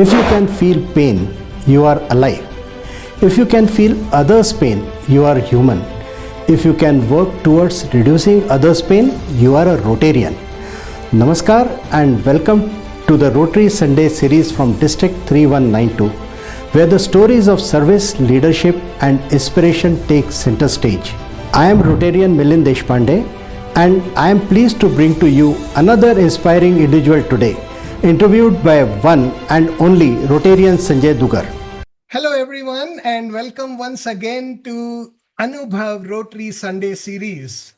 If you can feel pain, you are alive. If you can feel others' pain, you are human. If you can work towards reducing others' pain, you are a Rotarian. Namaskar and welcome to the Rotary Sunday series from District 3192, where the stories of service, leadership and inspiration take center stage. I am Rotarian Milind Deshpande and I am pleased to bring to you another inspiring individual today, interviewed by one and only Rotarian Sanjay Dugar. Hello everyone and welcome once again to Anubhav Rotary Sunday series.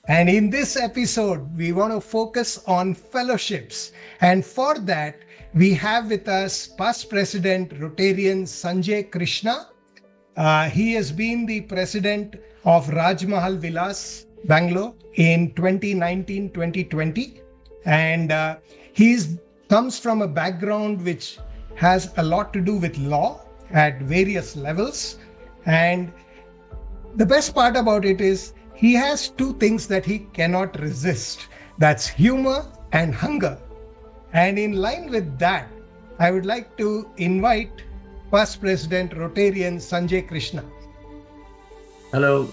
And in this episode, we want to focus on fellowships. And for that, we have with us past President Rotarian Sanjay Krishna. He has been the president of Raj Mahal Vilas, Bangalore in 2019-2020. And he comes from a background which has a lot to do with law at various levels. And the best part about it is he has two things that he cannot resist. That's humor and hunger. And in line with that, I would like to invite past President Rotarian Sanjay Krishna. Hello,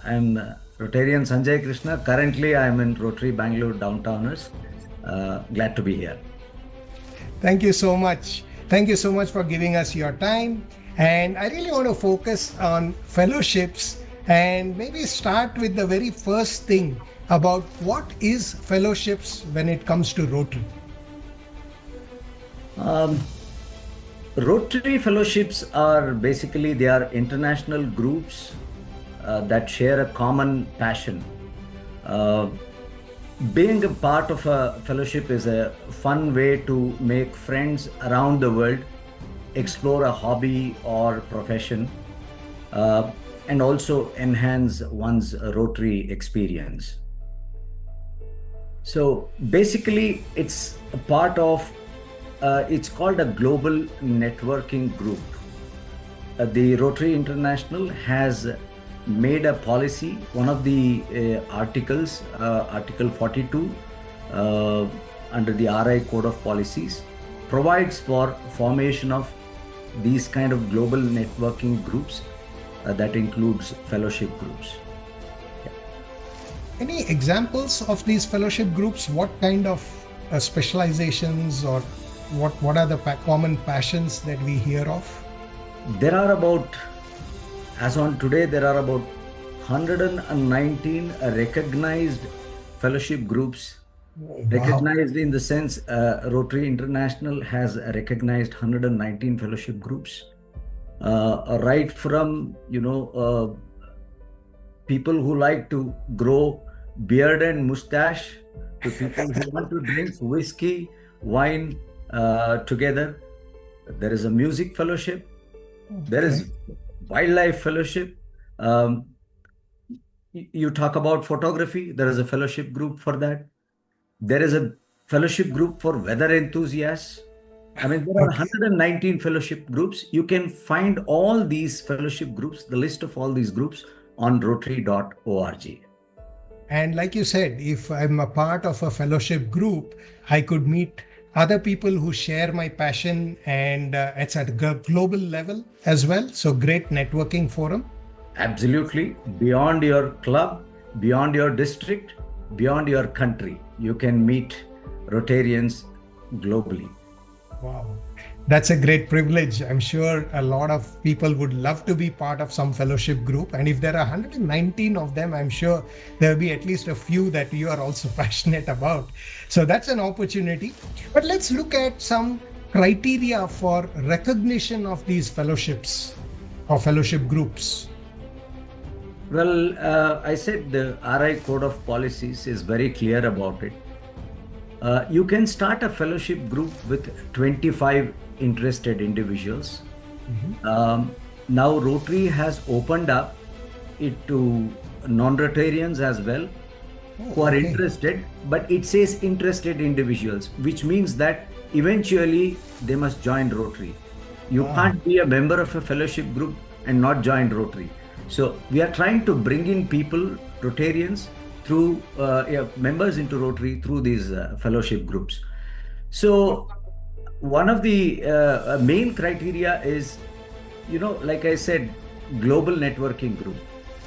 I'm Rotarian Sanjay Krishna. Currently, I'm in Rotary Bangalore Downtowners. Glad to be here. Thank you so much. Thank you so much for giving us your time. And I really want to focus on fellowships and maybe start with the very first thing about what is fellowships when it comes to Rotary. Rotary fellowships are basically, they are international groups that share a common passion. Being a part of a fellowship is a fun way to make friends around the world, explore a hobby or profession, and also enhance one's Rotary experience. So basically, it's a part of, it's called a global networking group. The Rotary International has made a policy. One of the articles, Article 42, under the RI Code of Policies, provides for formation of these kind of global networking groups that includes fellowship groups. Yeah. Any examples of these fellowship groups? What kind of specializations or what are the common passions that we hear of? There are about, as on today, there are about 119 recognized fellowship groups. Wow. Recognized in the sense, Rotary International has recognized 119 fellowship groups. Right from, people who like to grow beard and mustache to people who want to drink whiskey, wine together. There is a music fellowship. Okay. There is wildlife fellowship. You talk about photography. There is a fellowship group for that. There is a fellowship group for weather enthusiasts. I mean, there are 119 fellowship groups. You can find all these fellowship groups, the list of all these groups on rotary.org. And like you said, if I'm a part of a fellowship group, I could meet other people who share my passion, and it's at a global level as well. So great networking forum. Absolutely. Beyond your club, beyond your district, beyond your country, you can meet Rotarians globally. Wow. That's a great privilege. I'm sure a lot of people would love to be part of some fellowship group. And if there are 119 of them, I'm sure there will be at least a few that you are also passionate about. So that's an opportunity. But let's look at some criteria for recognition of these fellowships or fellowship groups. Well, I said the RI Code of Policies is very clear about it. You can start a fellowship group with 25 interested individuals. Mm-hmm. Now Rotary has opened up it to non-Rotarians as well, who are interested, but it says interested individuals, which means that eventually they must join Rotary. You can't be a member of a fellowship group and not join Rotary. So we are trying to bring in people, Rotarians, through members into Rotary through these fellowship groups. So one of the main criteria is, like I said, global networking group.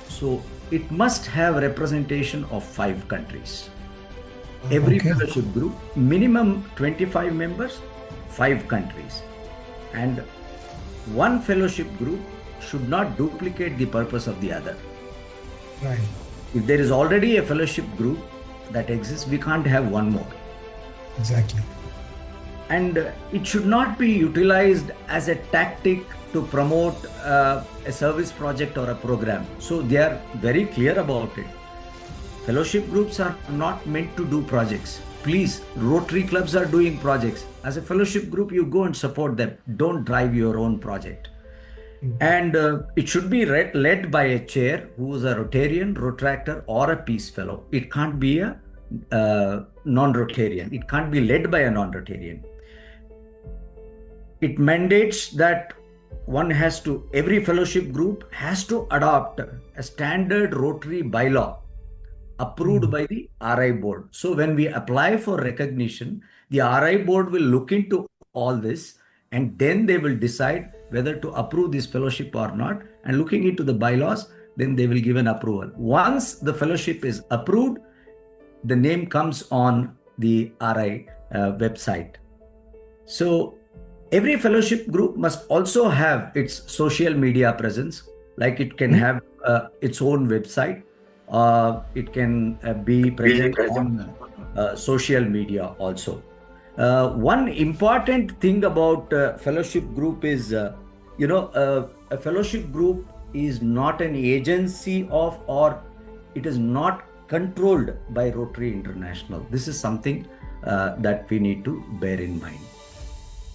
So it must have representation of 5 countries. Every Okay. fellowship group, minimum 25 members, 5 countries. And one fellowship group should not duplicate the purpose of the other. Right. If there is already a fellowship group that exists, we can't have one more. Exactly. And it should not be utilized as a tactic to promote a service project or a program. So they are very clear about it. Fellowship groups are not meant to do projects. Please, Rotary clubs are doing projects. As a fellowship group, you go and support them. Don't drive your own project. And it should be led by a chair who is a Rotarian, Rotractor, or a Peace Fellow. It can't be a non-Rotarian. It can't be led by a non-Rotarian. It mandates that every fellowship group has to adopt a standard Rotary bylaw approved by the RI board. So when we apply for recognition, the RI board will look into all this, and then they will decide whether to approve this fellowship or not. And looking into the bylaws, then they will give an approval. Once the fellowship is approved, the name comes on the RI website. So every fellowship group must also have its social media presence, like it can have its own website. It can be present on social media also. One important thing about fellowship group is, a fellowship group is not an agency of, or it is not controlled by Rotary International. This is something that we need to bear in mind.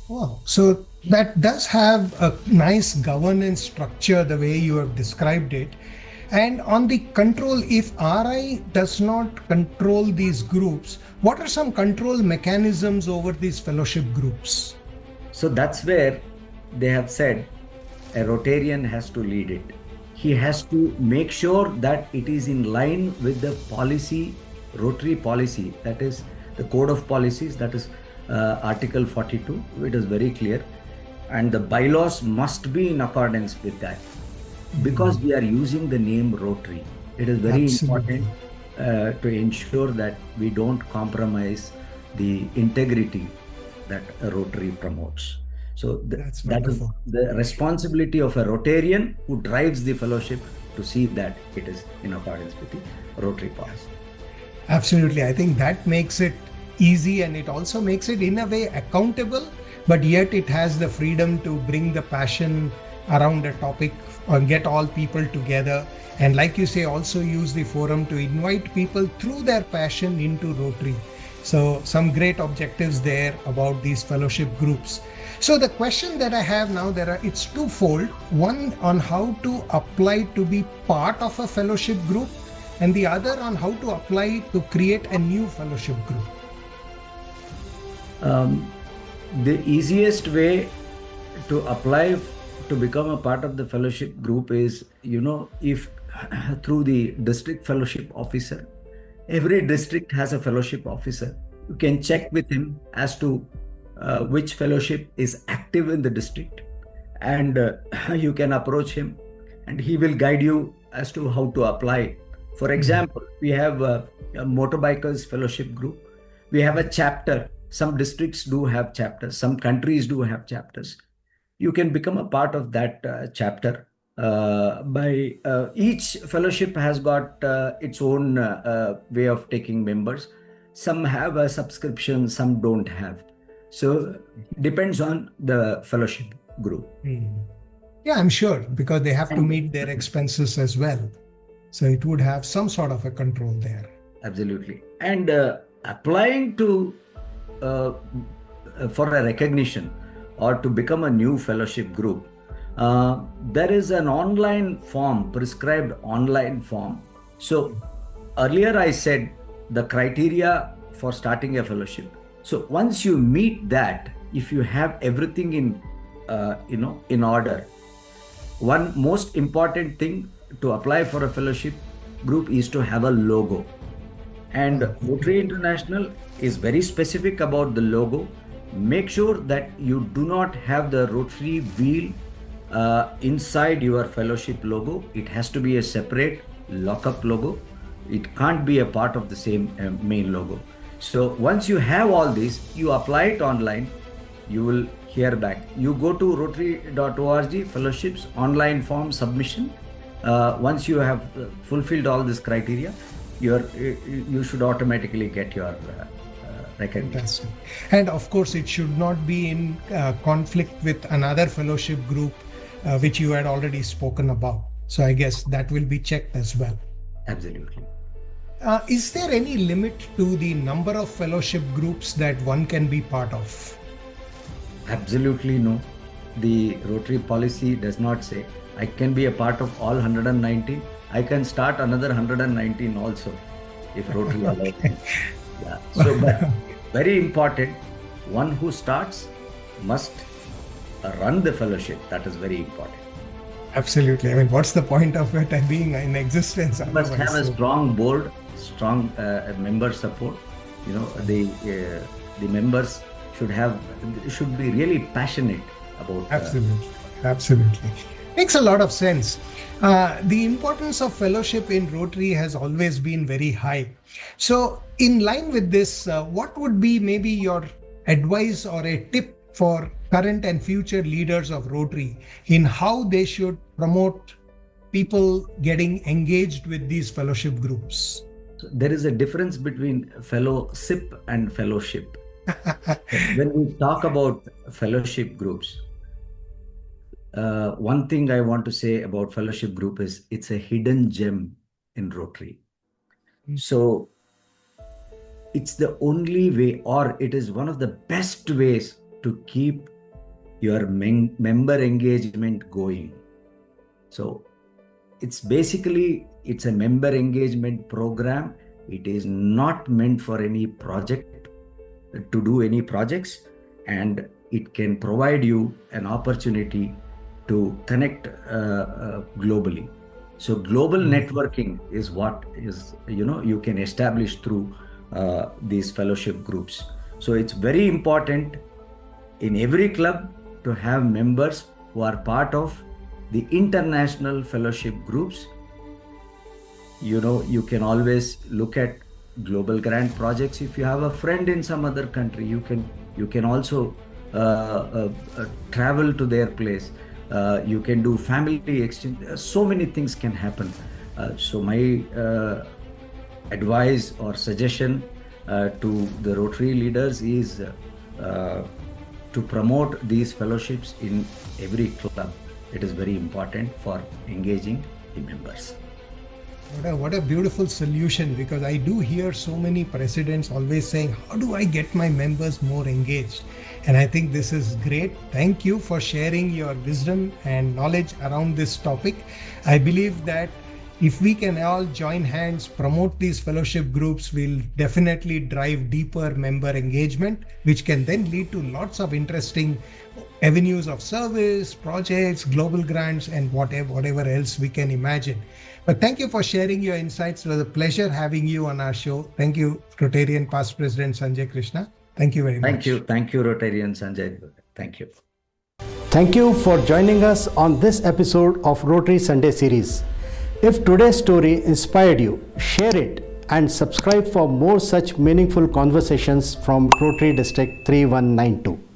Wow. So that does have a nice governance structure, the way you have described it. And on the control, if RI does not control these groups, what are some control mechanisms over these fellowship groups? So that's where they have said a Rotarian has to lead it. He has to make sure that it is in line with the policy, Rotary policy, that is the code of policies, that is Article 42. It is very clear. And the bylaws must be in accordance with that. Because we are using the name Rotary, it is very important to ensure that we don't compromise the integrity that a Rotary promotes. So that is the responsibility of a Rotarian who drives the fellowship to see that it is in accordance with the Rotary policy. Absolutely. I think that makes it easy, and it also makes it in a way accountable, but yet it has the freedom to bring the passion around a topic or get all people together. And like you say, also use the forum to invite people through their passion into Rotary. So some great objectives there about these fellowship groups. So the question that I have now, it's twofold. One on how to apply to be part of a fellowship group, and the other on how to apply to create a new fellowship group. The easiest way to apply to become a part of the fellowship group is, if through the district fellowship officer. Every district has a fellowship officer. You can check with him as to which fellowship is active in the district, and you can approach him and he will guide you as to how to apply. For example, we have a motorbikers fellowship group. We have a chapter. Some districts do have chapters. Some countries do have chapters. You can become a part of that chapter. Each fellowship has got its own way of taking members. Some have a subscription, some don't have. So depends on the fellowship group. Yeah, I'm sure, because they have to meet their expenses as well. So it would have some sort of a control there. Absolutely. And applying to for a recognition or to become a new fellowship group, there is an online form, prescribed online form. So earlier I said the criteria for starting a fellowship. So once you meet that, if you have everything in order, one most important thing to apply for a fellowship group is to have a logo. And Rotary International is very specific about the logo. make sure that you do not have the Rotary wheel inside your fellowship logo. It has to be a separate lockup logo. It can't be a part of the same main logo. So once you have all this, you apply it online, you will hear back. You go to rotary.org, fellowships, online form submission. Once you have fulfilled all this criteria, you should automatically get your recognition. Fantastic. And of course, it should not be in conflict with another fellowship group, which you had already spoken about. So I guess that will be checked as well. Absolutely. Is there any limit to the number of fellowship groups that one can be part of? Absolutely no. The Rotary policy does not say I can be a part of all 119. I can start another 119 also if Rotary allows me. Yeah. So, but very important, one who starts must run the fellowship. That is very important. Absolutely. I mean, what's the point of it being in existence? You must have a strong board, strong member support. You know, the members should be really passionate about. Absolutely. Makes a lot of sense. The importance of fellowship in Rotary has always been very high. So, in line with this, what would be maybe your advice or a tip for current and future leaders of Rotary in how they should promote people getting engaged with these fellowship groups? There is a difference between fellowship and fellowship. When we talk about fellowship groups, one thing I want to say about fellowship group is it's a hidden gem in Rotary. So it's the only way, or it is one of the best ways to keep your member engagement going. So it's a member engagement program. It is not meant for any project, to do any projects, and it can provide you an opportunity to connect globally. So global networking is what is, you can establish through these fellowship groups. So it's very important in every club to have members who are part of the international fellowship groups. You can always look at global grant projects. If you have a friend in some other country, you can also travel to their place. You can do family exchange. So many things can happen. So my advice or suggestion to the Rotary leaders is to promote these fellowships in every club. It is very important for engaging the members. What a beautiful solution, because I do hear so many presidents always saying, how do I get my members more engaged? And I think this is great. Thank you for sharing your wisdom and knowledge around this topic. I believe that if we can all join hands, promote these fellowship groups, we'll definitely drive deeper member engagement, which can then lead to lots of interesting avenues of service, projects, global grants, and whatever else we can imagine. But thank you for sharing your insights. It was a pleasure having you on our show. Thank you, Rotarian Past President Sanjay Krishna. Thank you very much. Thank you, Rotarian Sanjay. Thank you. Thank you for joining us on this episode of Rotary Sunday series. If today's story inspired you, share it and subscribe for more such meaningful conversations from Rotary District 3192.